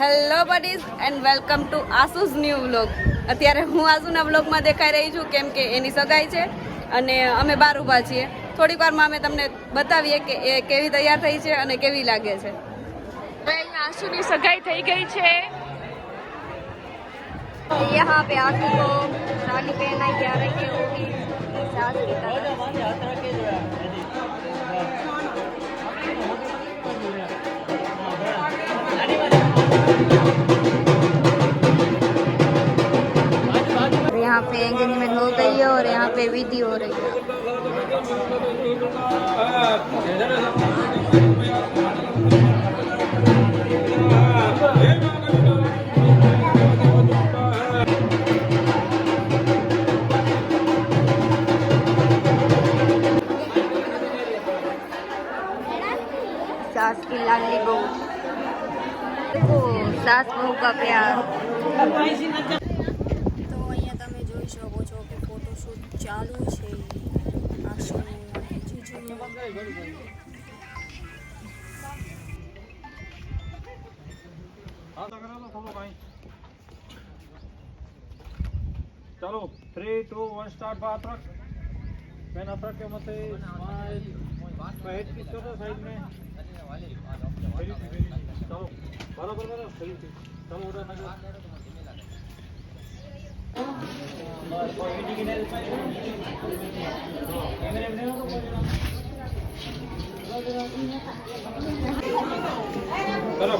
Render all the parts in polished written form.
Hello buddies and welcome to Aasu's new vlog. અત્યારે હું આસુના વ્લોગમાં દેખાઈ રહી છું કેમ કે એની સગાઈ છે અને અમે બહાર ઊભા છીએ. થોડીક વારમાં અમે તમને બતાવીએ કે એ કેવી તૈયાર થઈ છે અને કેવી લાગે છે. અહીંયા આસુની સગાઈ થઈ ગઈ છે. यहाँ पे आसू को साड़ी पहनाई जा रही है, वो भी सास की तरह. यहाँ पे एंगेजमेंट हो गई है और यहाँ पे विधि हो रही है. सास की लाडली बहू, देखो सास बहू का प्यार. તો અહીંયા તમે જોઈ શકો છો કે ફોટોશૂટ ચાલુ છે. चलो 3, 2, 1 स्टार्ट. बात रख पेन अफरक के मत स्माइल हेड किस करो साइड में. चलो बराबर करो. चलो उधर ना करो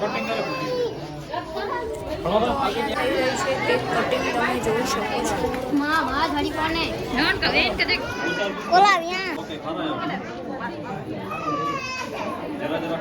कटिंग करो. કટિંગ તમે જોઈ શકો છો. માં માં ધડી પાને નોન કવેન કે દેખ બોલાવ્યા ओके खाना है जरा जरा